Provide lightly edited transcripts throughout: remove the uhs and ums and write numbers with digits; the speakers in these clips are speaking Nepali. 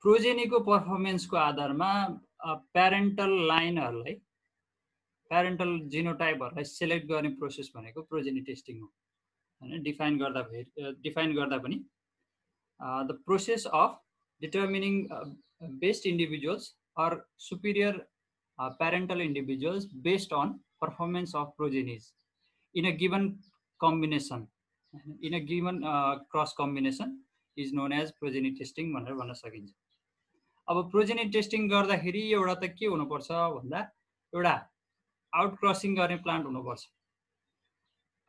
प्रोजेनीको पर्फर्मेन्सको आधारमा प्यारेन्टल लाइनहरूलाई, प्यारेन्टल जिनोटाइपहरूलाई सेलेक्ट गर्ने प्रोसेस भनेको प्रोजेनी टेस्टिङ हो हैन। डिफाइन गर्दा पनि the process of determining best individuals or superior parental individuals based on performance of progenies in a given combination, in a given cross combination is known as progeny testing भनेर भन्न सकिन्छ। अब प्रोजेनी टेस्टिङ गर्दाखेरि एउटा त के हुनुपर्छ भन्दा एउटा आउट क्रसिङ गर्ने प्लान्ट हुनुपर्छ,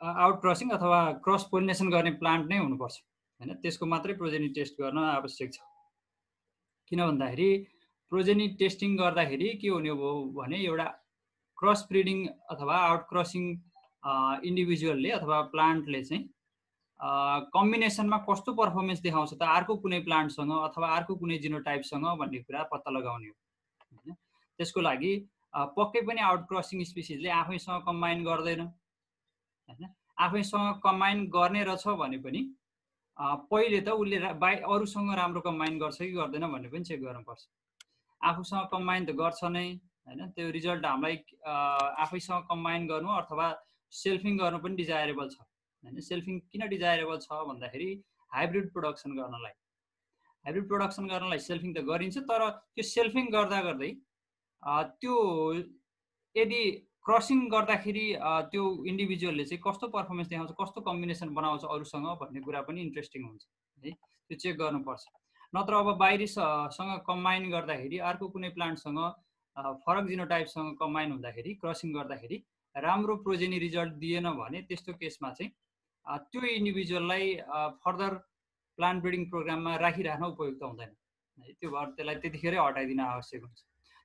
आउट क्रसिङ अथवा क्रस पोलिनेसन गर्ने प्लान्ट नै हुनुपर्छ हैन। त्यसको मात्रै प्रोजेनी टेस्ट गर्न आवश्यक छ। किन भन्दाखेरि प्रोजेनी टेस्टिङ गर्दाखेरि के हुने भयो भने एउटा क्रस ब्रिडिङ अथवा आउट क्रसिङ इन्डिभिजुअलले अथवा प्लान्टले चाहिँ कम्बिनेसनमा कस्तो पर्फर्मेन्स देखाउँछ त अर्को कुनै प्लान्टसँग अथवा अर्को कुनै जिनोटाइपसँग भन्ने कुरा पत्ता लगाउने हो हैन। त्यसको लागि पक्कै पनि आउट क्रसिङ स्पिसिसले आफैसँग कम्बाइन गर्दैन हैन। आफैसँग कम्बाइन गर्ने रहेछ भने पनि पहिले त उसले अरूसँग राम्रो कम्बाइन गर्छ कि गर्दैन भन्ने पनि चेक गर्नुपर्छ। आफूसँग कम्बाइन त गर्छ नै हैन, त्यो रिजल्ट हामीलाई आफैसँग कम्बाइन गर्नु अथवा सेल्फिङ गर्नु पनि डिजायरेबल छ हैन। सेल्फिङ किन डिजायरेबल छ भन्दाखेरि हाइब्रिड प्रोडक्सन गर्नलाई सेल्फिङ त गरिन्छ, तर त्यो सेल्फिङ गर्दा गर्दै त्यो यदि क्रसिङ गर्दाखेरि त्यो इन्डिभिजुअलले चाहिँ कस्तो पर्फर्मेन्स देखाउँछ, कस्तो कम्बिनेसन बनाउँछ अरूसँग भन्ने कुरा पनि इन्ट्रेस्टिङ हुन्छ है, त्यो चेक गर्नुपर्छ। नत्र अब बाहिरीसँग कम्बाइन गर्दाखेरि अर्को कुनै प्लान्टसँग फरक जिनोटाइपसँग कम्बाइन हुँदाखेरि क्रसिङ गर्दाखेरि राम्रो प्रोजेनी रिजल्ट दिएन भने त्यस्तो केसमा चाहिँ त्यो इन्डिभिजुअललाई फर्दर प्लान्ट ब्रिडिङ प्रोग्राममा राखिराख्न उपयुक्त हुँदैन है। त्यो भएर त्यसलाई त्यतिखेरै हटाइदिन आवश्यक हुन्छ।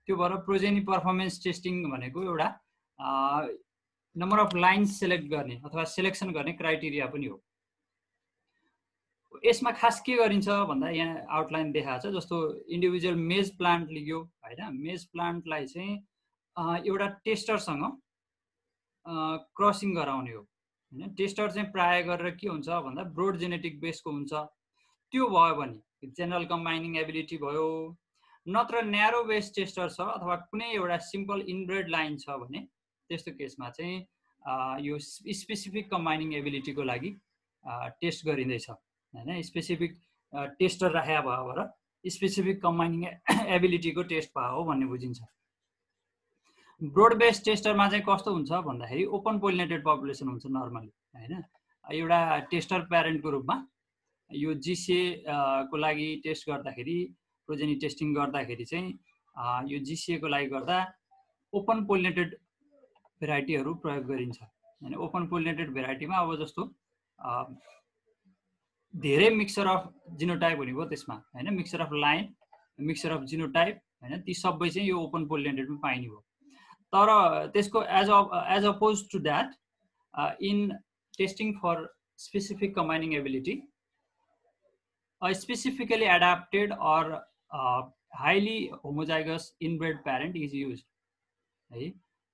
त्यो भएर प्रोजेनी पर्फर्मेन्स टेस्टिङ भनेको एउटा नम्बर अफ लाइन्स सेलेक्ट गर्ने अथवा सेलेक्सन गर्ने क्राइटेरिया पनि हो। यसमा खास के गरिन्छ भन्दा यहाँ आउटलाइन देखाएको छ, जस्तो इन्डिभिजुअल मेज प्लान्ट लियो हैन। मेज प्लान्टलाई चाहिँ एउटा टेस्टरसँग क्रसिङ गराउने हो हैन। टेस्टर चाहिँ प्राय गरेर के हुन्छ भन्दा ब्रोड जेनेटिक बेसको हुन्छ। त्यो भयो भने जेनरल कम्बाइनिङ एबिलिटी भयो, नत्र न्यारो बेस टेस्टर छ अथवा कुनै एउटा सिम्पल इनब्रेड लाइन छ भने त्यस्तो केसमा चाहिँ यो स्पेसिफिक कम्बाइनिङ एबिलिटीको लागि टेस्ट गरिँदैछ हैन। स्पेसिफिक टेस्टर राखेको भयो भएर स्पेसिफिक कम्बाइनिङ एबिलिटीको टेस्ट भयो हो भन्ने बुझिन्छ। ब्रोड बेस टेस्टरमा चाहिँ कस्तो हुन्छ भन्दाखेरि ओपन पोलिनेटेड पपुलेसन हुन्छ नर्मली हैन। एउटा टेस्टर प्यारेन्टको रूपमा यो जिसिए को लागि टेस्ट गर्दाखेरि, प्रोजेनी टेस्टिङ गर्दाखेरि चाहिँ यो जिसिए को लागि गर्दा ओपन पोलिनेटेड भेराइटीहरू प्रयोग गरिन्छ हैन। ओपन पोलिनेटेड भेराइटीमा अब जस्तो धेरै मिक्सचर अफ जिनोटाइप हुने भयो त्यसमा हैन, mixture of line, mixture of genotype हैन, ती सबै चाहिँ यो ओपन पोलिनेटेडमा पाइने भयो। तर त्यसको as oppose to that in testing for specific combining ability specifically adapted or highly homozygous inbred parent is use है।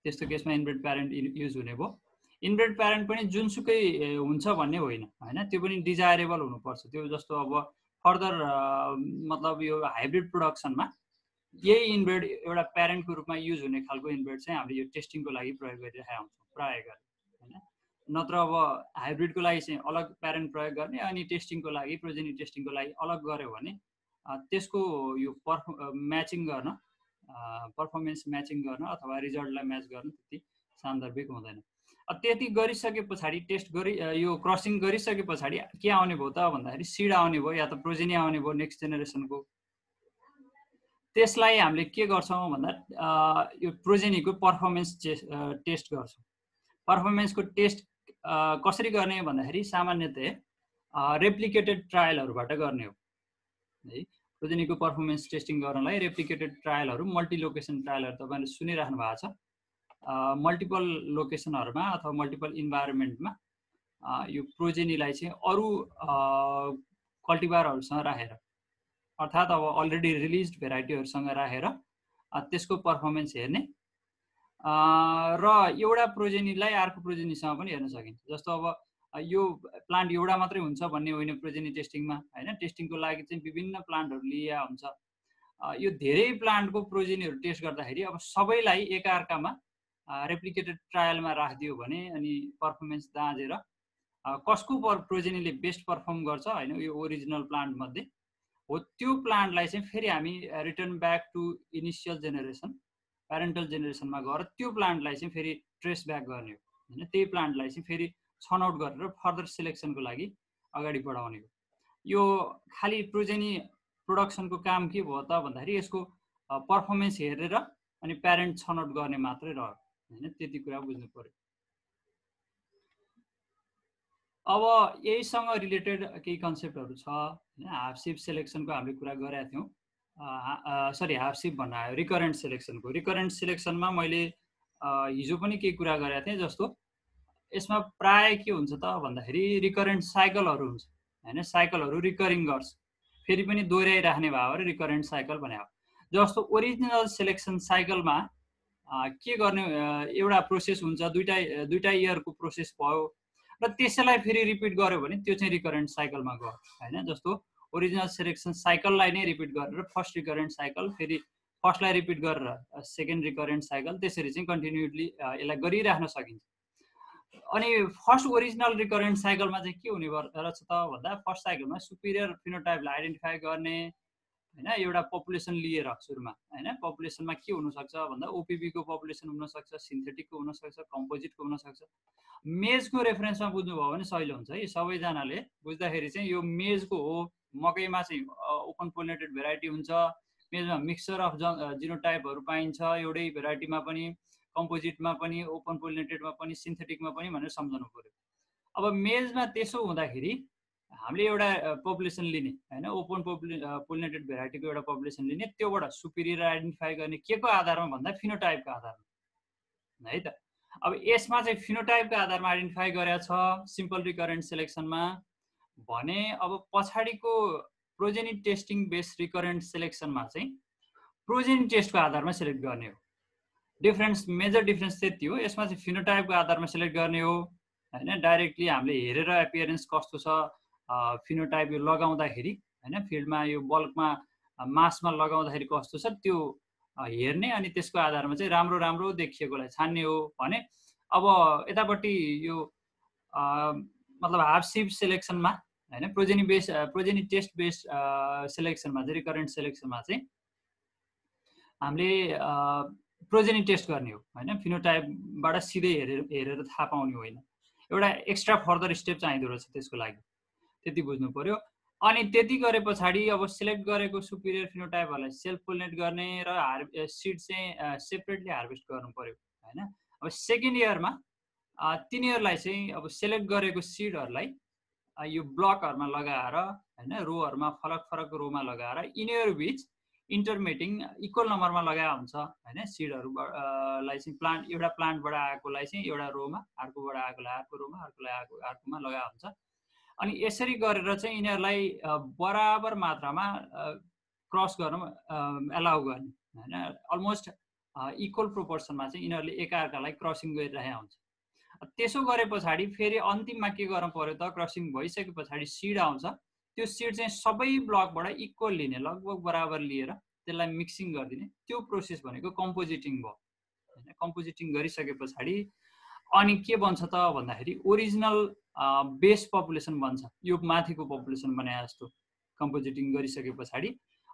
त्यस्तो केसमा इनब्रेड प्यारेन्ट युज हुने भयो। इनब्रेड प्यारेन्ट पनि जुनसुकै हुन्छ भन्ने होइन हैन, त्यो पनि डिजायरेबल हुनुपर्छ। त्यो जस्तो अब फर्दर मतलब यो हाइब्रिड प्रोडक्सनमा यही इनब्रेड एउटा प्यारेन्टको रूपमा युज हुने खालको इनब्रेड चाहिँ हामीले यो टेस्टिङको लागि प्रयोग गरिरहेका हुन्छौँ प्राय गरी हैन। नत्र अब हाइब्रिडको लागि चाहिँ अलग प्यारेन्ट प्रयोग गर्ने अनि टेस्टिङको लागि, प्रोजेनी टेस्टिङको लागि अलग गर्यो भने त्यसको यो म्याचिङ गर्न, पर्फर्मेन्स म्याचिङ गर्न अथवा रिजल्टलाई म्याच गर्न त्यति सान्दर्भिक हुँदैन। त्यति गरिसके पछाडि टेस्ट गरी यो क्रसिङ गरिसके पछाडि के आउने भयो त भन्दाखेरि सिड आउने भयो या त प्रोजेनी आउने भयो नेक्स्ट जेनेरेसनको। त्यसलाई हामीले के गर्छौँ भन्दा यो प्रोजेनीको पर्फर्मेन्स टेस्ट गर्छौँ। पर्फर्मेन्सको टेस्ट कसरी गर्ने भन्दाखेरि सामान्यतया रेप्लिकेटेड ट्रायलहरूबाट गर्ने हो है। प्रोजेनीको पर्फर्मेन्स टेस्टिङ गर्नलाई रेप्लिकेटेड ट्रायलहरू, मल्टी लोकेसन ट्रायलहरू तपाईँले सुनिराख्नु भएको छ। मल्टिपल लोकेसनहरूमा अथवा मल्टिपल इन्भाइरोमेन्टमा यो प्रोजेनीलाई चाहिँ अरू कल्टिभरहरूसँग राखेर अर्थात् अब अलरेडी रिलिज भेराइटीहरूसँग राखेर त्यसको पर्फर्मेन्स हेर्ने र एउटा प्रोजेनीलाई अर्को प्रोजेनीसँग पनि हेर्न सकिन्छ। जस्तो अब यो प्लान्ट एउटा मात्रै हुन्छ भन्ने होइन प्रोजेनी टेस्टिङमा हैन। टेस्टिङको लागि चाहिँ विभिन्न प्लान्टहरू लिया हुन्छ। यो धेरै प्लान्टको प्रोजेनीहरू टेस्ट गर्दाखेरि अब सबैलाई एकअर्कामा रेप्लिकेटेड ट्रायलमा राखिदियो भने अनि पर्फर्मेन्स दाँजेर कसको प्रोजेनीले बेस्ट पर्फर्म गर्छ होइन यो ओरिजिनल प्लान्ट मध्ये हो त्यो प्लान्टलाई चाहिँ फेरि हामी return back to initial generation parental जेनेरेसनमा गएर त्यो प्लान्टलाई चाहिँ फेरि ट्रेस ब्याक गर्ने हो होइन त्यही प्लान्टलाई चाहिँ फेरि छनौट गरेर फर्दर सिलेक्सनको लागि अगाडि बढाउने हो यो खालि प्रोजेनी प्रोडक्सनको काम के भयो त भन्दाखेरि यसको पर्फर्मेन्स हेरेर अनि प्यारेन्ट छनौट गर्ने मात्रै रह्यो होइन त्यति कुरा बुझ्नु पर्यो अब यहीसँग रिलेटेड केही कन्सेप्टहरू छ होइन हाफ सिप सेलेक्सनको हामीले कुरा गरेका थियौँ सरी हाफ सिप भन्न आयो रिकरेन्ट सिलेक्सनमा मैले हिजो पनि केही कुरा गरेका थिएँ जस्तो यसमा प्राय के हुन्छ त भन्दाखेरि रिकरेन्ट साइकलहरू हुन्छ होइन साइकलहरू रिकरिङ गर्छ फेरि पनि दोहोऱ्याइराख्ने भयो भने रिकरेन्ट साइकल भने हो जस्तो ओरिजिनल सेलेक्सन साइकलमा के गर्ने एउटा प्रोसेस हुन्छ दुईटा इयरको प्रोसेस भयो र त्यसैलाई फेरि रिपिट गर्यो भने त्यो चाहिँ रिकरेन्ट साइकलमा गयो होइन जस्तो ओरिजिनल सेलेक्सन साइकललाई नै रिपिट गरेर फर्स्ट रिकरेन्ट साइकल फेरि फर्स्टलाई रिपिट गरेर सेकेन्ड रिकरेन्ट साइकल त्यसरी चाहिँ कन्टिन्युटली यसलाई गरिराख्न सकिन्छ अनि फर्स्ट ओरिजिनल रिकरेन्ट साइकलमा चाहिँ के हुने रहेछ त भन्दा फर्स्ट साइकलमा सुपिरियर फिनोटाइपलाई आइडेन्टिफाई गर्ने होइन एउटा पपुलेसन लिएर सुरुमा होइन पपुलेसनमा के हुनसक्छ भन्दा ओपिबीको पपुलेसन हुनसक्छ सिन्थेटिकको हुनसक्छ कम्पोजिटको हुनसक्छ मेजको रेफरेन्समा बुझ्नुभयो भने सहिलो हुन्छ है सबैजनाले बुझ्दाखेरि चाहिँ यो मेजको हो मकैमा चाहिँ ओपन पोलिनेटेड भेराइटी हुन्छ मेजमा मिक्सचर अफ जिनोटाइपहरू पाइन्छ एउटै भेराइटीमा पनि कम्पोजिटमा पनि ओपन पोलिनेटेडमा पनि सिन्थेटिकमा पनि भनेर सम्झनु पर्यो अब मेजमा त्यसो हुँदाखेरि हामीले एउटा पपुलेसन लिने होइन ओपन पोलिनेटेड भेराइटीको एउटा पपुलेसन लिने त्योबाट सुपिरियर आइडेन्टिफाई गर्ने के को आधारमा भन्दा फिनोटाइपको आधारमा है त अब यसमा चाहिँ फिनोटाइपको आधारमा आइडेन्टिफाई गरेको छ सिम्पल रिकरेन्ट सेलेक्सनमा भने अब पछाडिको प्रोजेनी टेस्टिङ बेस्ड रिकरेन्ट सेलेक्सनमा चाहिँ प्रोजेनी टेस्टको आधारमा सेलेक्ट गर्ने हो डिफरेन्स मेजर डिफरेन्स त्यति हो यसमा चाहिँ फिनोटाइपको आधारमा सेलेक्ट गर्ने हो होइन डाइरेक्टली हामीले हेरेर एपियरेन्स कस्तो छ फिनोटाइप यो लगाउँदाखेरि होइन फिल्डमा यो बल्कमा मासमा लगाउँदाखेरि कस्तो छ त्यो हेर्ने अनि त्यसको आधारमा चाहिँ राम्रो राम्रो देखिएकोलाई छान्ने हो भने अब यतापट्टि यो मतलब हाफ सिप सेलेक्सनमा होइन प्रोजेनी टेस्ट बेस्ड सेलेक्सनमा चाहिँ रिकरेन्ट सेलेक्सनमा चाहिँ हामीले प्रोजेनी टेस्ट गर्ने हो होइन फिनोटाइपबाट सिधै हेरेर थाहा पाउने होइन एउटा एक्स्ट्रा फर्दर स्टेप चाहिँदो रहेछ त्यसको लागि त्यति बुझ्नु पर्यो अनि त्यति गरे पछाडि अब सिलेक्ट गरेको सुपिरियर फिनोटाइपहरूलाई सेल्फ पोलिनेट गर्ने र सिड चाहिँ सेपरेटली हार्भेस्ट गर्नु पर्यो होइन अब सेकेन्ड इयरमा तिनीहरूलाई चाहिँ अब सेलेक्ट गरेको सिडहरूलाई यो ब्लकहरूमा लगाएर होइन रोहरूमा फरक फरक रोमा लगाएर यिनीहरू बिच इन्टरमेटिङ इक्वल नम्बरमा लगाएको हुन्छ होइन सिडहरूलाई चाहिँ प्लान्ट एउटा प्लान्टबाट आएकोलाई चाहिँ एउटा रोमा अर्कोबाट आएकोलाई अर्को रोमा अर्कोलाई अर्कोमा लगाएको हुन्छ अनि यसरी गरेर चाहिँ यिनीहरूलाई बराबर मात्रामा क्रस गर्न एलाउ गर्ने होइन अलमोस्ट इक्वल प्रोपोर्सनमा चाहिँ यिनीहरूले एकअर्कालाई क्रसिङ गरिरहेको हुन्छ त्यसो गरे पछाडि फेरि अन्तिममा के गर्नु पर्यो त क्रसिङ भइसके पछाडि सिड आउँछ त्यो सिड चाहिँ सबै ब्लकबाट इक्वल लिने लगभग बराबर लिएर त्यसलाई मिक्सिङ गरिदिने त्यो प्रोसेस भनेको कम्पोजिटिङ भयो होइन कम्पोजिटिङ गरिसके पछाडि अनि के बन्छ त भन्दाखेरि ओरिजिनल बेस पपुलेसन बन्छ यो माथिको पपुलेसन बनाए जस्तो कम्पोजिटिङ गरिसके पछाडि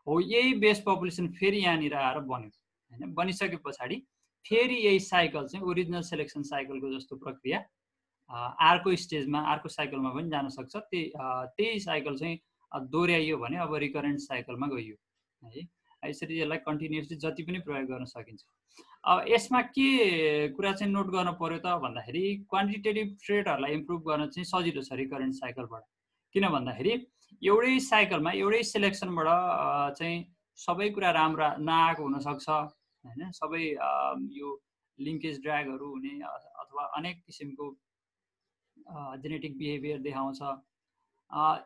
हो यही बेस पपुलेसन फेरि यहाँनिर आएर बन्यो होइन बनिसके पछाडि फेरि यही साइकल चाहिँ ओरिजिनल सेलेक्सन साइकलको जस्तो प्रक्रिया अर्को स्टेजमा अर्को साइकलमा पनि जान सक्छ त्यही साइकल चाहिँ दोहोऱ्याइयो भने अब रिकरेन्ट साइकलमा गइयो है यसरी यसलाई कन्टिन्युसली जति पनि प्रयोग गर्न सकिन्छ अब यसमा के कुरा चाहिँ नोट गर्न पर्यो त भन्दाखेरि क्वान्टिटेटिभ ट्रेडहरूलाई इम्प्रुभ गर्न चाहिँ सजिलो छ रिकरेन्ट साइकलबाट किन भन्दाखेरि एउटै साइकलमा एउटै सेलेक्सनबाट चाहिँ सबै कुरा राम्रो नआएको हुनसक्छ होइन सबै यो लिङ्केज ड्र्यागहरू हुने अथवा अनेक किसिमको जेनेटिक बिहेभियर देखाउँछ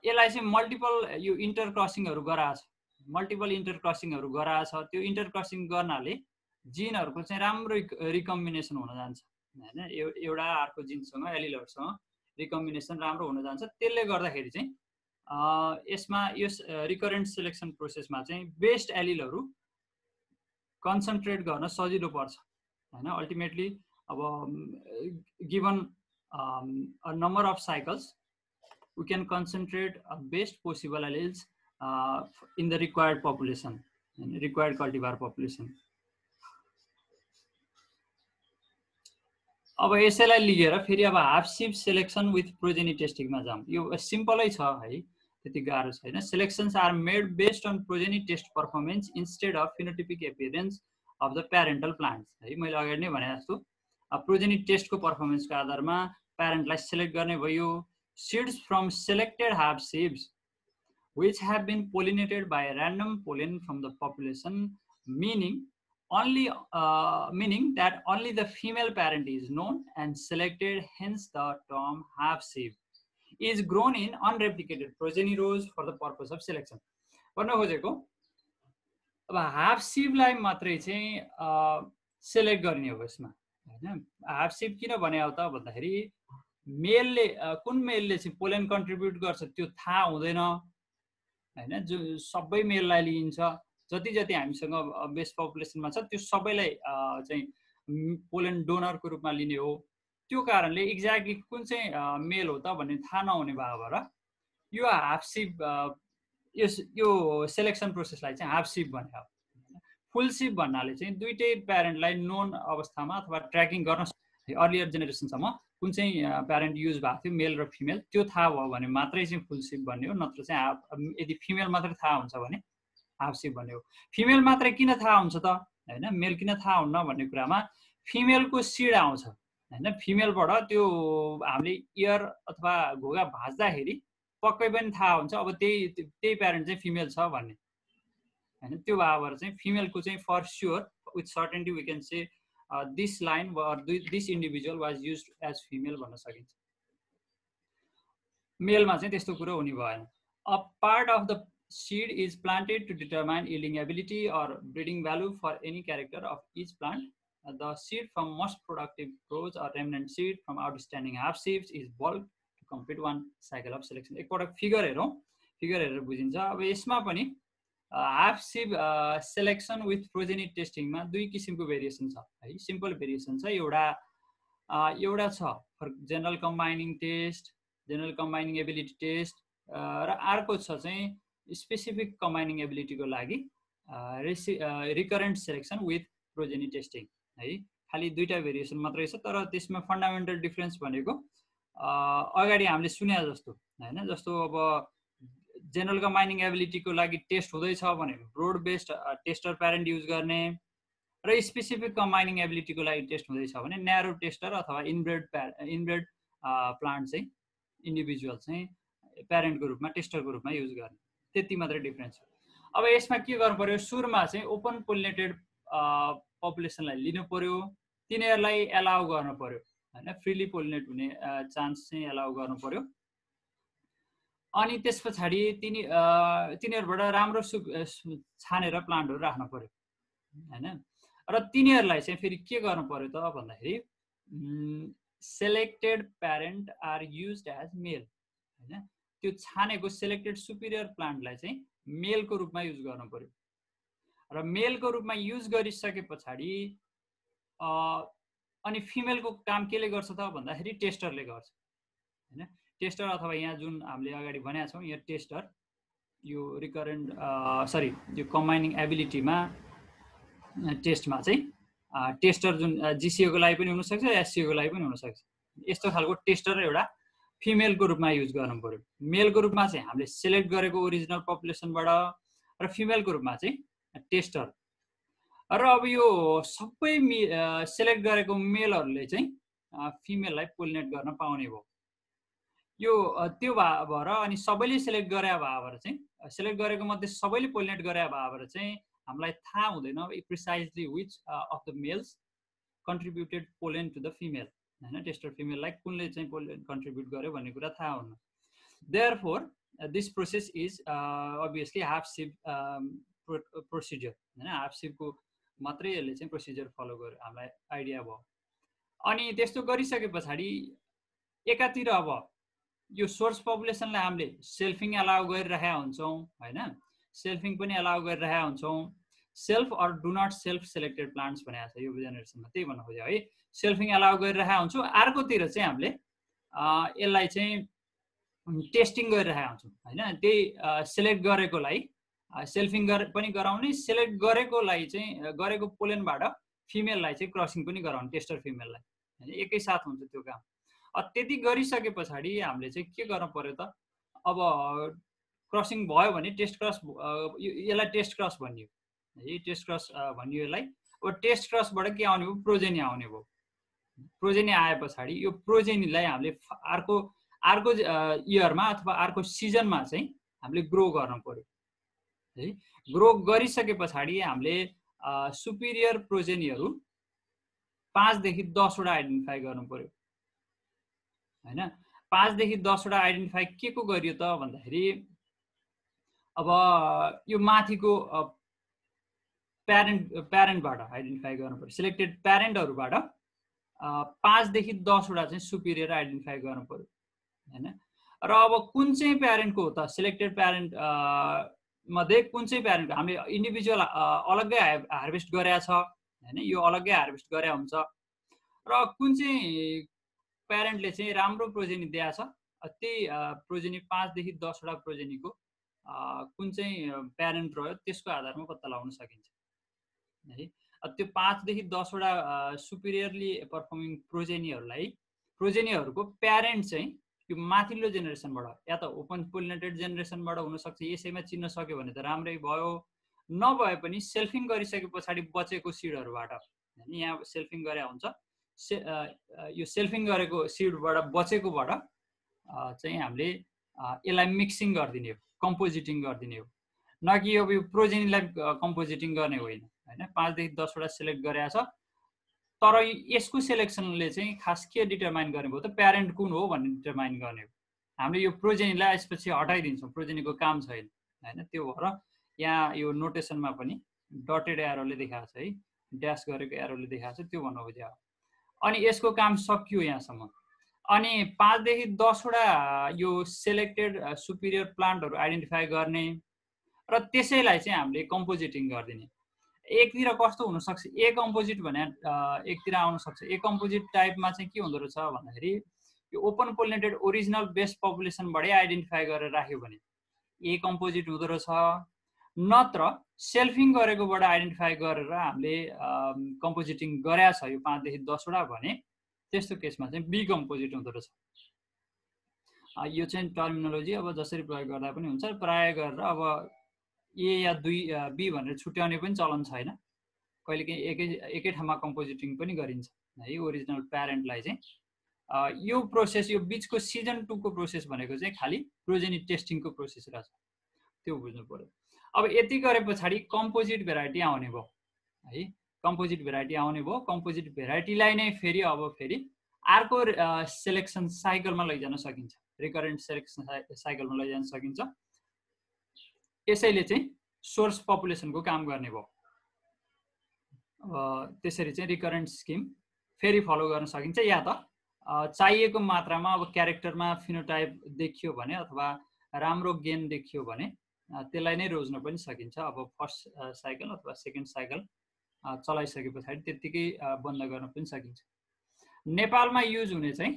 यसलाई चाहिँ मल्टिपल यो इन्टर क्रसिङहरू गराएको छ मल्टिपल इन्टर क्रसिङहरू गराएको छ त्यो इन्टर क्रसिङ गर्नाले जिनहरूको चाहिँ राम्रो रिकम्बिनेसन हुन जान्छ होइन एउटा अर्को जिनसँग एलिलहरूसँग रिकम्बिनेसन राम्रो हुन जान्छ त्यसले गर्दाखेरि चाहिँ यसमा यो रिकरेन्ट सिलेक्सन प्रोसेसमा चाहिँ बेस्ट एलिलहरू कन्सन्ट्रेट गर्न सजिलो पर्छ हैन। अल्टिमेटली अब given a number of cycles we can concentrate best possible alleles in the required population and required cultivar population. अब यसैलाई लिएर फेरि अब half sib selection with progeny टेस्टिङमा जाम। यो सिम्पलै छ है, त्यति गाह्रो छैन। Selections are made based on progeny test performance instead of phenotypic appearance of the parental plants है। मैले अगाडि नै भने जस्तो प्रोजेनी टेस्टको पर्फर्मेन्सको आधारमा प्यारेन्टलाई सेलेक्ट गर्ने भयो। Seeds from selected half sieves which have been pollinated by random pollen from the population, meaning that only the female parent is known and selected, hence the term half sieve is grown in unreplicated progeny rows for the purpose of selection. भन्नु खोजेको अब हाफ सिभलाई मात्रै चाहिँ सेलेक्ट गर्ने हो यसमा हैन। हाफ सिभ किन भने हो त भन्दाखेरि मेलले कुन मेलले चाहिँ पोलेन कन्ट्रिब्युट गर्छ त्यो थाहा हुँदैन हैन। जो सबै मेललाई लिइन्छ, जति जति हामीसँग बेस्ट पपुलेसनमा छ त्यो सबैलाई चाहिँ पोलेन डोनरको रूपमा लिने हो। त्यो कारणले एक्ज्याक्टली कुन चाहिँ मेल हो त भन्ने थाहा नहुने भएर यो हाफ सिभ यो सेलेक्सन प्रोसेसलाई चाहिँ हाफ सिभ भने हो। फुल सिभ भन्नाले चाहिँ दुईटै प्यारेन्टलाई नोन अवस्थामा अथवा ट्र्याकिङ गर्न अर्लियर जेनेरेसनसम्म कुन चाहिँ प्यारेन्ट युज भएको थियो मेल र फिमेल त्यो थाहा भयो भने मात्रै चाहिँ फुल सिप भन्ने हो। नत्र चाहिँ यदि फिमेल मात्रै थाहा हुन्छ भने हाफ सिप भन्ने हो। फिमेल मात्रै किन थाहा हुन्छ त हैन, मेल किन थाहा हुन्न भन्ने कुरामा फिमेलको सिड आउँछ हैन। फिमेलबाट त्यो हामीले इयर अथवा घोगा भाँच्दाखेरि पक्कै पनि थाहा हुन्छ अब त्यही प्यारेन्ट चाहिँ फिमेल छ भन्ने हैन। त्यो भएर चाहिँ फिमेलको चाहिँ for sure with certainty we can say this line or this individual was used as female भन्न सकिन्छ। मेलमा चाहिँ त्यस्तो कुरो हुने भएन। A part of the seed is planted to determine yielding ability or breeding value for any character of each plant. The seed from most productive rows or remnant seed from outstanding half sieves is bulked to complete one cycle of selection. एकपटक फिगर हेरौँ, फिगर हेरेर बुझिन्छ। अब यसमा पनि half sib selection with progeny टेस्टिङमा दुई किसिमको भेरिएसन छ है। सिम्पल भेरिएसन छ एउटा छ for general combining test, general combining ability test र अर्को छ चाहिँ स्पेसिफिक कम्बाइनिङ एबिलिटीको लागि recurrent selection with progeny testing है। खालि दुईटा भेरिएसन मात्रै छ, तर त्यसमा फन्डामेन्टल डिफरेन्स भनेको अगाडि हामीले सुने जस्तो हैन। जस्तो अब जेनरल कम्बाइनिङ एबिलिटीको लागि टेस्ट हुँदैछ भने broad based tester parent use गर्ने र स्पेसिफिक कम्बाइनिङ एबिलिटीको लागि टेस्ट हुँदैछ भने न्यारो टेस्टर अथवा इनब्रेड प्लान्ट चाहिँ इन्डिभिजुअल चाहिँ प्यारेन्टको रूपमा टेस्टरको रूपमा युज गर्ने, त्यति मात्रै डिफरेन्स हो। अब यसमा के गर्नु पर्यो, सुरुमा चाहिँ ओपन पोलिनेटेड पपुलेसनलाई लिनु पर्यो, तिनीहरूलाई एलाउ गर्नु पर्यो हैन। फ्रीली पोलिनेट हुने चान्स चाहिँ एलाउ गर्नु पर्यो। अनि त्यस पछाडि तिनीहरूबाट राम्रो छानेर प्लान्टहरू राख्नु पर्यो हैन। र तिनीहरूलाई चाहिँ फेरि के गर्नु पर्यो त भन्दाखेरि selected parent are used as male हैन। त्यो छानेको सेलेक्टेड सुपिरियर प्लान्टलाई चाहिँ मेलको रूपमा युज गर्नु पर्यो र मेलको रूपमा युज गरिसके पछाडि अनि फिमेलको काम केले गर्छ त भन्दाखेरि टेस्टरले गर्छ हैन। टेस्टर अथवा यहाँ जुन हामीले अगाडि भनेका छौँ यहाँ टेस्टर यो रिकरेन्ट यो कम्बाइनिङ एबिलिटीमा टेस्टमा चाहिँ टेस्टर जुन जिसिओको लागि पनि हुनसक्छ एससिओको लागि पनि हुनसक्छ। यस्तो खालको टेस्टर एउटा फिमेलको रूपमा युज गर्नु पर्यो। मेलको रूपमा चाहिँ हामीले सेलेक्ट गरेको ओरिजिनल पपुलेसनबाट र फिमेलको रूपमा चाहिँ टेस्टर। र अब यो सबै सेलेक्ट गरेको मेलहरूले चाहिँ फिमेललाई पोलिनेट गर्न पाउने भयो। यो त्यो भएर अनि सबैले सेलेक्ट गरे भएर चाहिँ सेलेक्ट गरेको मध्ये सबैले पोलिनेट गरे भएर चाहिँ हामीलाई थाहा हुँदैन precisely which of the males contributed pollen to the female हैन। टेस्टर फिमेललाई कुनले चाहिँ पोलेन कन्ट्रिब्युट गर्यो भन्ने कुरा थाहा हुन्न। Therefore this process is obviously half sib procedure हैन। हाफ सिपको मात्रै यसले चाहिँ प्रोसिजर फलो गर्यो, हामीलाई आइडिया भयो। अनि त्यस्तो गरिसके पछाडि एकातिर अब यो सोर्स पपुलेसनलाई हामीले सेल्फिङ अलाउ गरिरहेका हुन्छौँ हैन, सेल्फिङ पनि अलाउ गरिरहेका हुन्छौँ। Self or do not self selected plants भनेको छ यो जेनेरेसनमा, त्यही भन्नु खोज्यो है। सेल्फिङ अलाउ गरिरहेका हुन्छौँ, अर्कोतिर चाहिँ हामीले यसलाई चाहिँ टेस्टिङ गरिरहेका हुन्छौँ हैन। त्यही सेलेक्ट गरेकोलाई सेल्फिङ पनि गराउने, सेलेक्ट गरेकोलाई चाहिँ गरेको पोलेनबाट फिमेललाई चाहिँ क्रसिङ पनि गराउने, टेस्टर फिमेललाई हैन, एकैसाथ हुन्छ त्यो काम। त्यति गरिसके पछाडि हामीले चाहिँ के गर्न पर्यो त, अब क्रसिङ भयो भने टेस्ट क्रस, यसलाई टेस्ट क्रस भनियो है, टेस्ट क्रस भनियो यसलाई। अब टेस्ट क्रसबाट के आउने भयो, प्रोजेनी आउने भयो। प्रोजेनी आए पछाडि यो प्रोजेनीलाई हामीले अर्को इयरमा अथवा अर्को सिजनमा चाहिँ हामीले ग्रो गर्न पर्यो है। ग्रो गरिसके पछाडि हामीले सुपिरियर प्रोजेनीहरू 5 देखि 10 वटा आइडेन्टिफाई गर्नु पर्यो हैन। 5 देखि 10 वटा आइडेन्टिफाई के को गरियो त भन्दाखेरि, अब यो माथिको प्यारेन्टबाट आइडेन्टिफाई गर्नु पर्यो, सिलेक्टेड प्यारेन्टहरूबाट 5 देखि 10 वटा चाहिँ सुपिरियर आइडेन्टिफाई गर्नु पर्यो हैन। र अब कुन चाहिँ प्यारेन्टको हो त, सिलेक्टेड प्यारेन्ट मध्ये कुन चाहिँ प्यारेन्टको हामीले इन्डिभिजुअल अलग्गै हार्भेस्ट गरेका छ हैन, यो अलग्गै हार्भेस्ट गरे हुन्छ। र कुन चाहिँ प्यारेन्टले चाहिँ राम्रो प्रोजेनी दिएको छ, त्यही प्रोजेनी 5 देखि 10 वटा प्रोजेनीको कुन चाहिँ प्यारेन्ट रह्यो त्यसको आधारमा पत्ता लगाउन सकिन्छ है। त्यो 5 देखि 10 वटा सुपिरियरली पर्फर्मिङ प्रोजेनीहरूको प्यारेन्ट चाहिँ यो माथिल्लो जेनेरेसनबाट या त ओपन पोलिनेटेड जेनेरेसनबाट हुनसक्छ, यसैमा चिन्न सक्यो भने त राम्रै भयो, नभए पनि सेल्फिङ गरिसके पछाडि बचेको सिडहरूबाट हैन, यहाँ सेल्फिङ गरे हुन्छ, यो सेल्फिङ गरेको सिडबाट बचेकोबाट चाहिँ हामीले यसलाई मिक्सिङ गरिदिने हो, कम्पोजिटिङ गरिदिने हो, न कि यो प्रोजेनीलाई कम्पोजिटिङ गर्ने होइन हैन। 5 देखि 10 वटा सेलेक्ट गरेको छ, तर यसको सेलेक्सनले चाहिँ खास के डिटरमाइन गर्ने भयो त, प्यारेन्ट कुन हो भन्ने डिटरमाइन गर्ने हो। हामीले यो प्रोजेनीलाई यसपछि हटाइदिन्छौँ, प्रोजेनीको काम छैन हैन। त्यो भएर यहाँ यो नोटेसनमा पनि डटेड एरोले देखाएको छ है, ड्यास गरेको एरोले देखाएको छ, त्यो भन्नु खोज्यो। अनि यसको काम सकियो यहाँसम्म। अनि 5 देखि 10 वटा यो सेलेक्टेड सुपिरियर प्लान्टहरू आइडेन्टिफाई गर्ने र त्यसैलाई चाहिँ हामीले कम्पोजिटिङ गरिदिने। एकतिर कस्तो हुनसक्छ, ए कम्पोजिट भने एकतिर आउन सक्छ। ए कम्पोजिट टाइपमा चाहिँ के हुँदो रहेछ भन्दाखेरि, यो ओपन पोलिनेटेड ओरिजिनल बेस्ट पपुलेसनबाटै आइडेन्टिफाई गरेर राख्यो भने ए कम्पोजिट हुँदो रहेछ, नत्र सेल्फिङ गरेकोबाट आइडेन्टिफाई गरेर हामीले कम्पोजिटिङ गरेका छ यो 5 देखि 10 वटा भने त्यस्तो केसमा चाहिँ बी कम्पोजिट हुँदो रहेछ। यो चाहिँ टर्मिनोलोजी अब जसरी प्रयोग गर्दा पनि हुन्छ, प्राय गरेर अब ए या 2 बी भनेर छुट्याउने पनि चलन छैन, कहिलेकाहीँ एकै ठाउँमा कम्पोजिटिङ पनि गरिन्छ है ओरिजिनल प्यारेन्टलाई चाहिँ। यो प्रोसेस, यो बिचको सिजन 2 को प्रोसेस भनेको चाहिँ खालि प्रोजेनी टेस्टिङको प्रोसेस रहेछ, त्यो बुझ्नु पर्यो। अब यति गरे पछाडि कम्पोजिट भेराइटी आउने भयो है, कम्पोजिट भेराइटी आउने भयो। कम्पोजिट भेराइटीलाई नै फेरि अर्को सेलेक्सन साइकलमा लैजान सकिन्छ, रिकरेन्ट सेलेक्सन साइकलमा लैजान सकिन्छ। यसैले चाहिँ सोर्स पपुलेसनको काम गर्ने भयो। त्यसरी चाहिँ रिकरेन्ट स्किम फेरि फलो गर्न सकिन्छ, या त चाहिएको मात्रामा अब क्यारेक्टरमा फिनोटाइप देखियो भने अथवा राम्रो गेन देखियो भने त्यसलाई नै रोज्न पनि सकिन्छ। अब फर्स्ट साइकल अथवा सेकेन्ड साइकल चलाइसके पछाडि त्यत्तिकै बन्द गर्न पनि सकिन्छ। नेपालमा युज हुने चाहिँ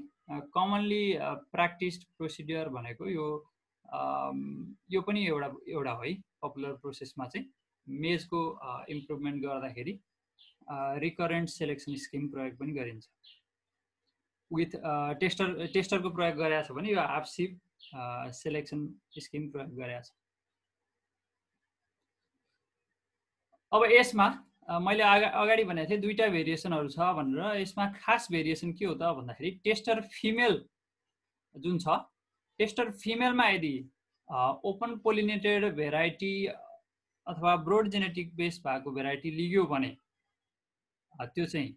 कमनली प्र्याक्टिस्ड प्रोसिडियर भनेको यो पनि एउटा हो है। पपुलर प्रोसेसमा चाहिँ मेजको इम्प्रुभमेन्ट गर्दाखेरि रिकरेन्ट सेलेक्सन स्किम प्रयोग पनि गरिन्छ। विथ टेस्टरको प्रयोग गरेको छ भने यो हाफ सिप सेलेक्सन स्किम प्रयोग गरेको छ। अब यसमा मैले अगाडि भनेको थिएँ 2टा भेरिएसनहरू छ भनेर। यसमा खास भेरिएसन के हो त भन्दाखेरि, टेस्टर फिमेल जुन छ, टेस्टर फिमेलमा यदि ओपन पोलिनेटेड भेराइटी अथवा ब्रोड जेनेटिक बेस भएको भेराइटी लियो भने त्यो चाहिँ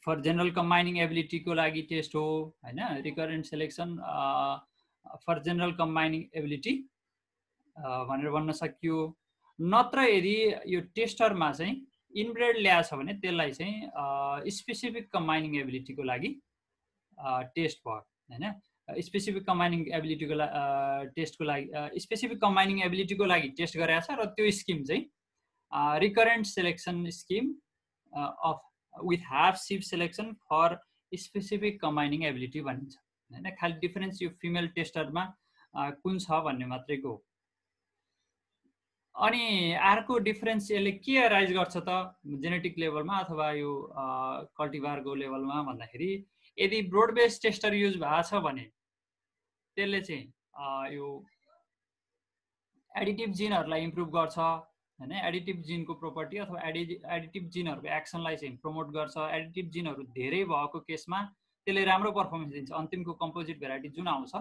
फर जेनरल कम्बाइनिङ एबिलिटीको लागि टेस्ट हो हैन। Recurrent selection for general combining ability भनेर भन्न सकियो। नत्र यदि यो टेस्टरमा चाहिँ इनब्रेड ल्याएको छ भने त्यसलाई चाहिँ स्पेसिफिक कम्बाइनिङ एबिलिटीको लागि टेस्ट भयो हैन। स्पेसिफिक कम्बाइनिङ एबिलिटीको टेस्टको लागि स्पेसिफिक कम्बाइनिङ एबिलिटीको लागि टेस्ट गरेको छ र त्यो स्किम चाहिँ recurrent selection scheme of with half sib selection for specific combining ability भनिन्छ हैन। खालि डिफरेन्स यो फिमेल टेस्टरमा कुन छ भन्ने मात्रैको हो। अनि अर्को डिफरेन्स यसले के राइज गर्छ त जेनेटिक लेभलमा अथवा यो कल्टिभारको लेभलमा भन्दाखेरि यदि ब्रोड बेस टेस्टर युज भएको छ भने त्यसले चाहिँ यो एडिटिभ जिनहरूलाई इम्प्रुभ गर्छ हैन। एडिटिभ जिनको प्रोपर्टी अथवा एडिटिभ जिनहरूको एक्सनलाई चाहिँ प्रमोट गर्छ। एडिटिभ जिनहरू धेरै भएको केसमा त्यसले राम्रो पर्फर्मेन्स दिन्छ। अन्तिमको कम्पोजिट भेराइटी जुन आउँछ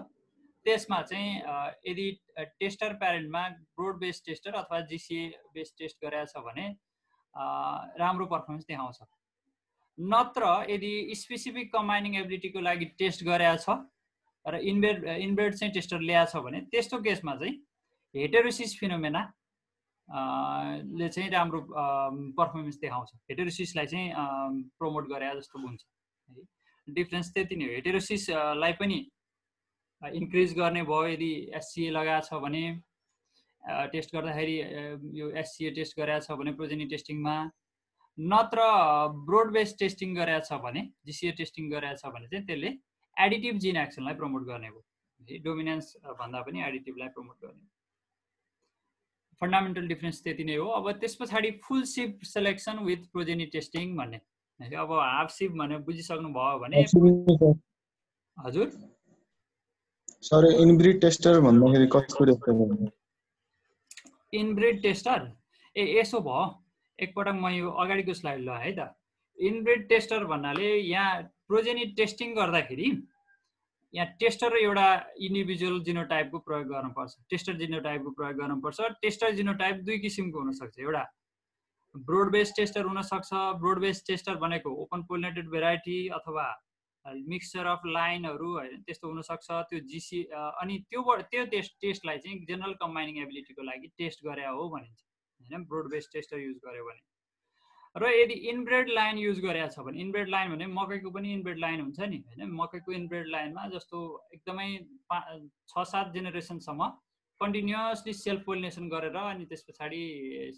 त्यसमा चाहिँ यदि टेस्टर प्यारेन्टमा ब्रोड बेस टेस्टर अथवा जीसीए बेस टेस्ट गरेको छ भने राम्रो पर्फर्मेन्स देखाउँछ। नत्र यदि स्पेसिफिक कम्बाइनिङ एबिलिटीको लागि टेस्ट गरेको छ र इनब्रेड चाहिँ टेस्टर ल्याएको छ भने त्यस्तो केसमा चाहिँ हेटेरोसिस फिनोमेना ले चाहिँ राम्रो पर्फर्मेन्स देखाउँछ। हेटेरोसिसलाई चाहिँ प्रमोट गरे जस्तो हुन्छ। डिफरेन्स त्यति नै हो। हेटेरोसिसलाई पनि इन्क्रिज गर्ने भयो यदि एससीए लगाएको छ भने टेस्ट गर्दाखेरि यो एससीए टेस्ट गरेको छ भने प्रोजेनी टेस्टिङमा, नत्र ब्रोड बेस टेस्टिङ गरेको छ भने जीसीए टेस्टिङ गरेको छ भने चाहिँ त्यसले एडिटिभ जिन एक्सनलाई प्रमोट गर्ने भयो। डोमिनेन्स भन्दा पनि एडिटिभलाई प्रमोट गर्ने। फन्डामेन्टल डिफरेन्स त्यति नै हो। अब त्यस पछाडि full sib selection with progeny testing भन्ने। अब हाफ सिफ्ट भने बुझिसक्नु भयो भने हजुर सर इनब्रिड टेस्टर भन्दाखेरि कसको टेस्टर भन्नु? इनब्रिड टेस्टर यसो भयो एकपटक म यो अगाडिको स्लाइड ल है त। इनब्रिड टेस्टर भन्नाले यहाँ प्रोजेनी टेस्टिङ गर्दाखेरि यहाँ टेस्टर एउटा इन्डिभिजुअल जिनोटाइपको प्रयोग गर्नुपर्छ। टेस्टर जिनोटाइपको प्रयोग गर्नुपर्छ। टेस्टर जिनोटाइप दुई किसिमको हुनसक्छ। एउटा ब्रोड बेस टेस्टर हुनसक्छ। ब्रोड बेस टेस्टर भनेको ओपन पोलिनेटेड भेराइटी अथवा मिक्सचर अफ लाइनहरू हैन त्यस्तो हुनसक्छ। त्यो जीसी अनि त्यो टेस्टलाई चाहिँ जेनरल कम्बाइनिङ एबिलिटीको लागि टेस्ट गरे हो भनिन्छ हैन, ब्रोड बेस टेस्टर युज गर्यो भने। र यदि इनब्रेड लाइन युज गरेको छ भने, इनब्रेड लाइन भने मकैको पनि इनब्रेड लाइन हुन्छ नि हैन। मकैको इनब्रेड लाइनमा जस्तो एकदमै 6-7 जेनेरेसनसम्म कन्टिन्युअसली सेल्फ पोलिनेसन गरेर अनि त्यस पछाडि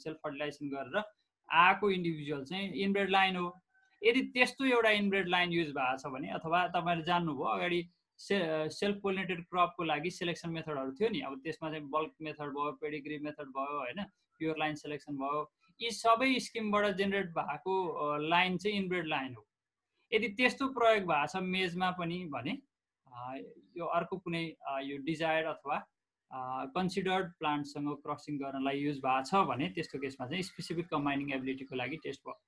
सेल्फ फर्टिलाइजेसन गरेर आएको इन्डिभिजुअल चाहिँ इनब्रेड लाइन हो। यदि त्यस्तो एउटा इनब्रेड लाइन युज भएको छ भने अथवा तपाईहरु जान्नुभयो अगाडि सेल्फ पोलिनेटेड क्रपको लागि सेलेक्सन मेथडहरू थियो नि, अब त्यसमा चाहिँ बल्क मेथड भयो, पेडिग्री मेथड भयो हैन, प्योर लाइन सेलेक्सन भयो। यी सबै स्किमबाट जेनेरेट भएको लाइन चाहिँ इनब्रेड लाइन हो। यदि त्यस्तो प्रयोग भएको छ मेजमा पनि भने यो अर्को कुनै यो डिजायर्ड अथवा कन्सिडर्ड प्लान्टसँग क्रसिङ गर्नलाई युज भएको छ भने त्यस्तो केसमा चाहिँ स्पेसिफिक कम्बाइनिङ एबिलिटीको लागि टेस्ट भयो।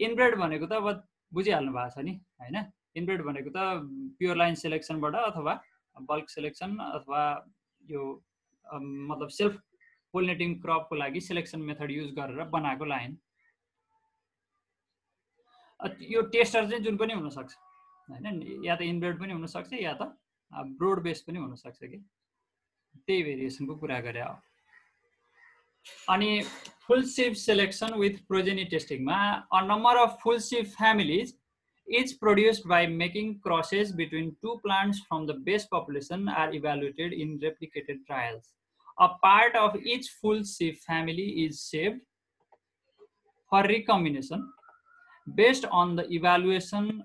इनब्रेड भनेको त अब बुझिहाल्नु भएको छ नि हैन। इनब्रेड भनेको त प्योर लाइन सेलेक्सनबाट अथवा बल्क सेलेक्सन अथवा यो मतलब सेल्फ पोलिनेटिङ क्रपको लागि सेलेक्सन मेथड युज गरेर बनाएको लाइन। यो टेस्टर चाहिँ जुन पनि हुन सक्छ हैन, या त इनब्रेड पनि हुन सक्छ या त ब्रोड बेस पनि हुन सक्छ कि त्यही भेरिएसनको कुरा गरे हो। अनि full sib selection with progeny टेस्टिङमा a number of full sib families is produced by making crosses between two plants from the base population are evaluated in replicated trials. A part of each full sieve family is saved for recombination. Based on the evaluation,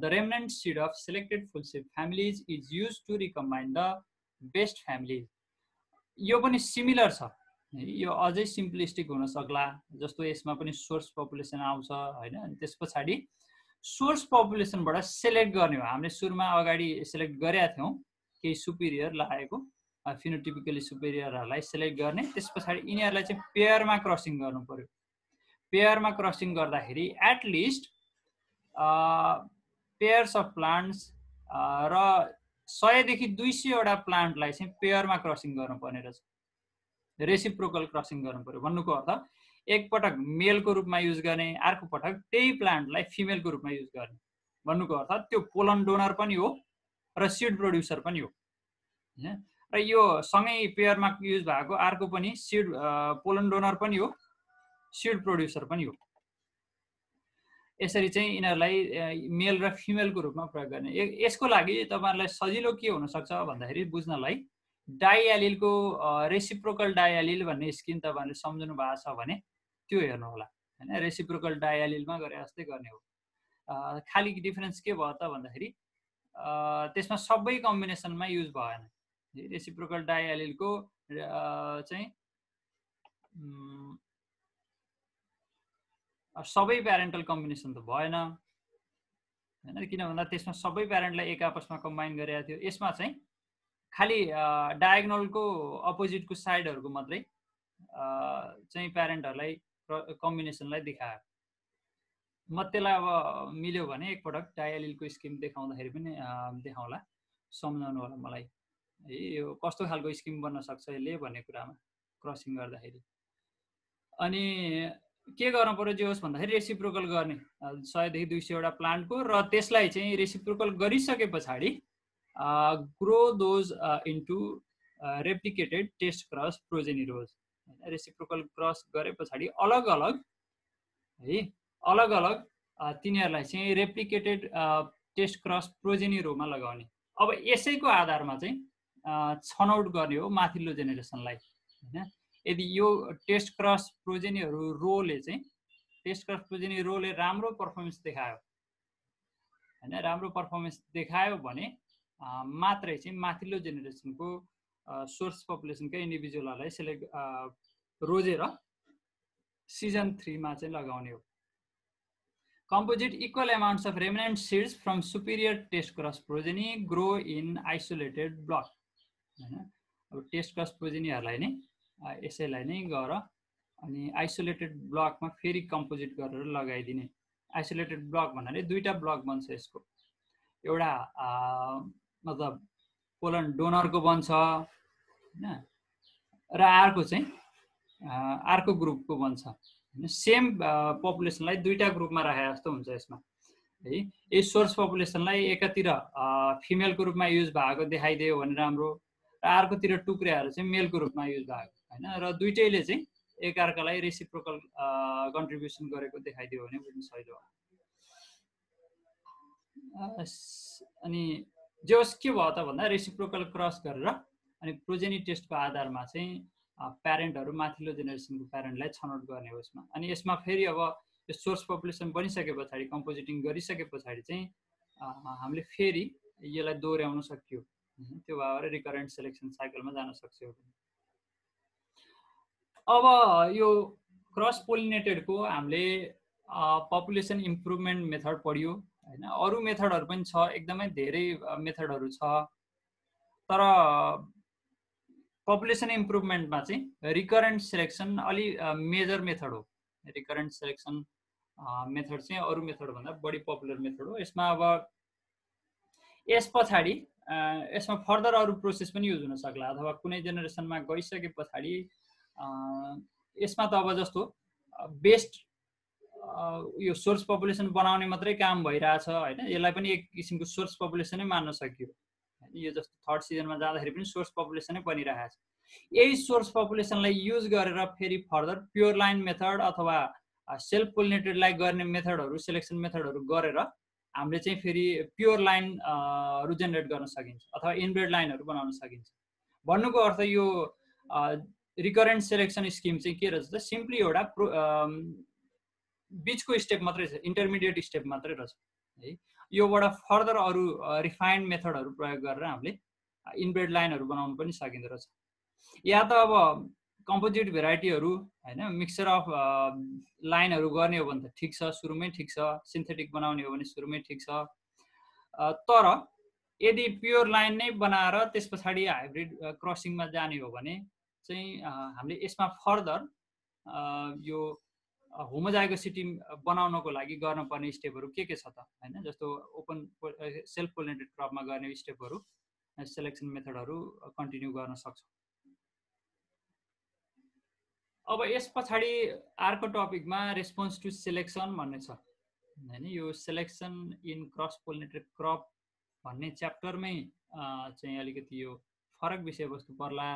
the remnant seed of selected full sieve families is used to recombine the best families. यो पनि सिमिलर छ, यो अझै सिम्पलिस्टिक हुन सक्ला। जस्तो यसमा पनि सोर्स पपुलेसन आउँछ हैन, अनि त्यस पछाडी सोर्स पपुलेसनबाट सेलेक्ट गर्ने हो। हामीले सुरुमा अगाडि सेलेक्ट गरेका थियौं केही सुपिरियर लागेको फिनोटिपिकली सुपिरियरहरूलाई सेलेक्ट गर्ने, त्यस पछाडि यिनीहरूलाई चाहिँ पेयरमा क्रसिङ गर्नु पर्यो। पेयरमा क्रसिङ गर्दाखेरि एटलिस्ट पेयर्स अफ प्लान्ट्स र 100 देखि 200 वटा प्लान्टलाई चाहिँ पेयरमा क्रसिङ गर्नुपर्ने रहेछ। रेसिप्रोकल क्रसिङ गर्नु पर्यो। भन्नुको अर्थ एक पटक मेलको रूपमा युज गर्ने, अर्को पटक त्यही प्लान्टलाई फिमेलको रूपमा युज गर्ने। भन्नुको अर्थ त्यो पोलन डोनर पनि हो र सीड प्रोड्युसर पनि हो हैन। र यो सँगै पेयरमा युज भएको अर्को पनि सीड पोलन डोनर पनि हो, सीड प्रोड्युसर पनि हो। यसरी चाहिँ यिनीहरूलाई मेल र फिमेलको रूपमा प्रयोग गर्ने। यसको लागि तपाईहरुलाई सजिलो के हुन सक्छ भन्दाखेरि बुझ्नलाई डाइएलिलको रेसिप्रोकल डाइएलिल भन्ने स्किम तपाईहरुले सम्झनु भएको छ भने त्यो हेर्नु होला हैन। रेसिप्रोकल डाइएलिलमा गरे जस्तै गर्ने हो। खाली डिफरेन्स के भयो त भन्दाखेरि त्यसमा सबै कम्बिनेसनमा युज भएन। रेसिप्रोकल डाइएलिलको चाहिँ सबै प्यारेन्टल कम्बिनेसन त भएन हैन, किन भन्दा त्यसमा सबै प्यारेन्टलाई एक आपसमा कम्बाइन गरेको थियो। यसमा चाहिँ खाली डायगोनलको अपोजिटको साइडहरुको मात्रै चाहिँ प्यारेन्टहरुलाई कम्बिनेसनलाई देखायो। म त्यसलाई अब मिल्यो भने एकपटक डाइएलिलको स्किम देखाउँदाखेरि पनि देखाउँला, सम्झाउनु होला मलाई है यो कस्तो खालको स्किम बन्न सक्छ यसले भन्ने कुरामा क्रसिङ गर्दाखेरि। अनि के गर्न पर्यो जे होस् भन्दाखेरि रेसिप्रोकल गर्ने 100 देखि 200 वटा प्लान्टको, र त्यसलाई चाहिँ रेसिप्रोकल गरिसके पछाडी grow those into replicated test cross progeny rows. Reciprocal cross गरे पछाडी अलग अलग है अलग अलग तिनीहरूलाई चाहिँ रेप्लिकेटेड टेस्ट क्रस प्रोजेनी रोमा लगाउने। अब यसैको आधारमा चाहिँ छनौट गर्ने हो माथिल्लो जेनेरेसनलाई हैन। यदि यो टेस्ट क्रस प्रोजेनीहरु रोले चाहिँ टेस्ट क्रस प्रोजेनी रोले राम्रो पर्फर्मेन्स देखायो हैन, राम्रो पर्फर्मेन्स देखायो भने मात्रै चाहिँ माथिल्लो जेनेरेसनको सोर्स पपुलेसनकै इन्डिभिजुअलहरुलाई सेलेक्ट रोजेर सिजन 3 मा चाहिँ लगाउने हो। Composite equal amounts of remnant seeds from superior test cross progeny grow in isolated block. अब टेस्ट क्रस प्रोजेनीहरुलाई नै यसैलाई नै गर अनि आइसोलेटेड ब्लकमा फेरि कम्पोजिट गरेर लगाइदिने। आइसोलेटेड ब्लक भन्नाले दुईटा ब्लक बन्छ यसको, एउटा मतलब पोलन डोनरको बन्छ हैन, र अर्को चाहिँ अर्को ग्रुपको बन्छ। सेम पपुलेसनलाई दुईटा ग्रुपमा राखे जस्तो हुन्छ यसमा है। यो सोर्स पपुलेसनलाई एकातिर फिमेलको रूपमा युज भएको देखाइदियो भने राम्रो, र अर्कोतिर टुक्रेहरू चाहिँ मेलको रूपमा युज भएको हैन, र दुईटैले चाहिँ एकअर्कालाई रेसिप्रोकल कन्ट्रिब्युसन गरेको देखाइदियो भने बुझ्न सजिलो हो। अनि जोस के भयो त भन्दा रेसिप्रोकल क्रस गरेर अनि प्रोजेनी टेस्टको आधारमा चाहिँ प्यारेन्टहरु माथिल्लो जेनेरेसनको प्यारेन्टलाई छनौट गर्ने हो यसमा। अनि यसमा फेरि अब यो सोर्स पपुलेसन बनिसके पछाडी कम्पोजिटिङ गरिसके पछाडी चाहिँ हामीले फेरि यसलाई दोहोर्याउन सकियो। त्यो भएर रिकरेन्ट सिलेक्सन साइकलमा जान सक्छौँ। अब यो क्रस पोलिनेटेडको हामीले पपुलेसन इम्प्रुभमेन्ट मेथड पढ्यो हैन। अरु मेथडहरु पनि छ, एकदमै धेरै मेथडहरु छ, तर पपुलेसन इम्प्रुभमेन्टमा चाहिँ रिकरेन्ट सिलेक्सन अलि मेजर मेथड हो। रिकरेन्ट सिलेक्सन मेथड चाहिँ अरु मेथड भन्दा बढी पपुलर मेथड हो। यसमा अब यस पछाडी यसमा फर्दर अरु प्रोसेस पनि युज हुन सक्ला, अथवा कुनै जेनेरेसनमा गइसके पछाडी यसमा त अब जस्तो बेस्ट यो सोर्स पपुलेसन बनाउने मात्रै काम भइरहेछ हैन। यसलाई पनि एक किसिमको सोर्स पपुलेसनै मान्न सकियो। यो जस्तो थर्ड सिजनमा जाँदाखेरि पनि सोर्स पपुलेसनै बनिरहेको छ। यही सोर्स पपुलेसनलाई युज गरेर फेरि फर्दर प्योर लाइन मेथड अथवा सेल्फ पोलिनेटेडलाई गर्ने मेथडहरु सिलेक्सन मेथडहरु गरेर हामीले चाहिँ फेरि प्योर लाइन हरु जेनेरेट गर्न सकिन्छ अथवा इनब्रेड लाइनहरु बनाउन सकिन्छ। भन्नुको अर्थ यो रिकरेन्ट सिलेक्सन स्किम चाहिँ के रहेछ त, सिम्पली एउटा बीचको स्टेप मात्रै छ, इन्टरमिडिएट स्टेप मात्रै रहेछ है। योबाट फर्दर अरु रिफाइन्ड मेथडहरु प्रयोग गरेर हामीले इनब्रेड लाइनहरु बनाउन पनि सकिँदो रहेछ। या त अब कम्पोजिट भेराइटीहरु हैन मिक्सचर अफ लाइनहरु गर्ने हो भने त ठीक छ, सुरुमै ठीक छ। सिन्थेटिक बनाउने हो भने सुरुमै ठीक छ। तर यदि प्योर लाइन नै बनाएर त्यसपछि हाइब्रिड क्रसिङमा जाने हो भने चाहिँ हामीले यसमा फर्दर यो होमोजाइगोसिटी बनाउनको लागि गर्नुपर्ने स्टेपहरु के छ त हैन। जस्तो ओपन सेल्फ पोलिनेटेड क्रपमा गर्ने स्टेपहरु सिलेक्सन मेथडहरु कन्टिन्यू गर्न सक्छौं। अब यस पछाडी अर्को टपिकमा रेस्पोन्स टु सिलेक्सन भन्ने छ हैन। यो selection in cross pollinated crop भन्ने च्याप्टरमै चाहिँ अलिकति यो फरक विषयवस्तु पर्ला,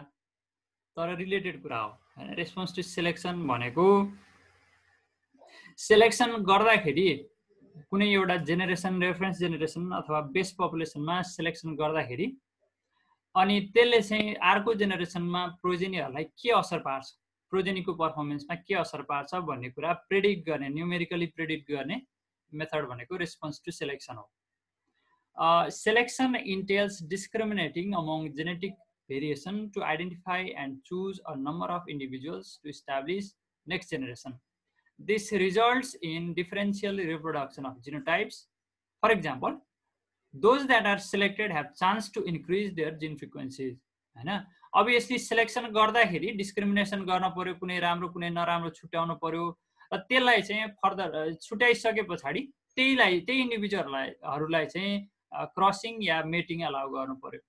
तर रिलेटेड कुरा हो हैन। रेस्पोन्स टु सिलेक्सन भनेको सिलेक्सन गर्दाखेरि कुनै एउटा जेनेरेसन रेफरेन्स जेनेरेसन अथवा बेस पपुलेसनमा सिलेक्सन गर्दाखेरि अनि त्यसले चाहिँ अर्को जेनेरेसनमा प्रोजेनीहरूलाई के असर पार्छ, प्रोजेनीको पर्फर्मेन्समा के असर पार्छ भन्ने कुरा प्रेडिक्ट गर्ने, न्युमेरिकली प्रेडिक्ट गर्ने मेथड भनेको रेस्पोन्स टु सिलेक्सन हो। Selection entails discriminating among genetic variation to identify and choose a number of individuals to establish next generation. This results in differential reproduction of genotypes. For example, those that are selected have chance to increase their gene frequencies. हैन, obviously selection गर्दाखेरि discrimination गर्न पर्यो, कुनै राम्रो कुनै नराम्रो छुट्याउनु पर्यो र त्यसलाई चाहिँ फर्दर छुट्याइसके पछाडी त्यही इन्डिभिजुअलहरूलाई चाहिँ क्रसिङ या मेटिङ अलाउ गर्नु पर्यो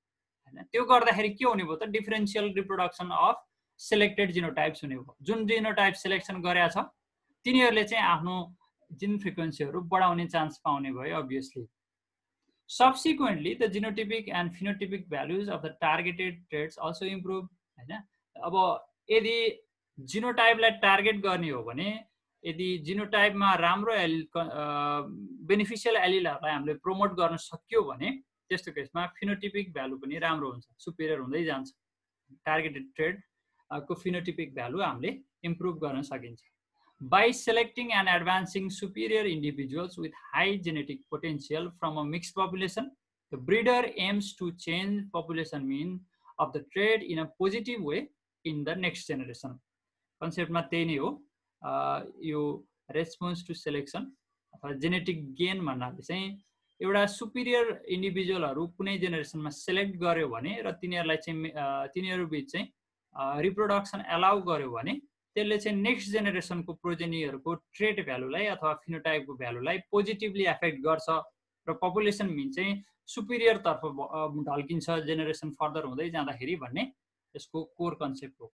हैन। त्यो गर्दाखेरि के हुने भयो त डिफरेन्शियल रिप्रोडक्सन अफ सिलेक्टेड जिनोटाइप्स हुने भयो। जुन जिनोटाइप सिलेक्सन गरेका छ तिनीहरूले चाहिँ आफ्नो जिन फ्रिक्वेन्सीहरू बढाउने चान्स पाउने भयो obviously. Subsequently, the genotypic and phenotypic values of the targeted traits also improve हैन। अब यदि जिनोटाइपलाई टार्गेट गर्ने हो भने यदि जिनोटाइपमा राम्रो बेनिफिशियल एलिलहरूलाई हामीले प्रमोट गर्न सक्यो भने त्यस्तो केसमा फिनोटिपिक भ्यालु पनि राम्रो हुन्छ, सुपिरियर हुँदै जान्छ। टार्गेटेड ट्रेड को फिनोटिपिक भ्यालु हामीले इम्प्रुभ गर्न सकिन्छ। By selecting and advancing superior individuals with high genetic potential from a mixed population, the breeder aims to change population mean of the trait in a positive way in the next generation. Concept मा त्यही नै हो। यो रेस्पोन्स टु सिलेक्सन अथवा जेनेटिक गेन भन्नाले चाहिँ एउटा सुपिरियर इन्डिभिजुअलहरू कुनै जेनेरेसनमा सिलेक्ट गर्यो भने र तिनीहरूलाई चाहिँ तिनीहरू बीच चाहिँ रिप्रोडक्सन अलाउ गर्यो भने त्यसले चाहिँ नेक्स्ट जेनेरेसनको प्रोजेनीहरूको ट्रेट भ्यालुलाई अथवा फिनोटाइपको भ्यालुलाई पोजिटिभली एफेक्ट गर्छ र पपुलेसन मिन चाहिँ सुपिरियर तर्फ ढल्किन्छ जेनेरेसन फर्दर हुँदै जाँदाखेरि भन्ने यसको कोर कन्सेप्ट हो।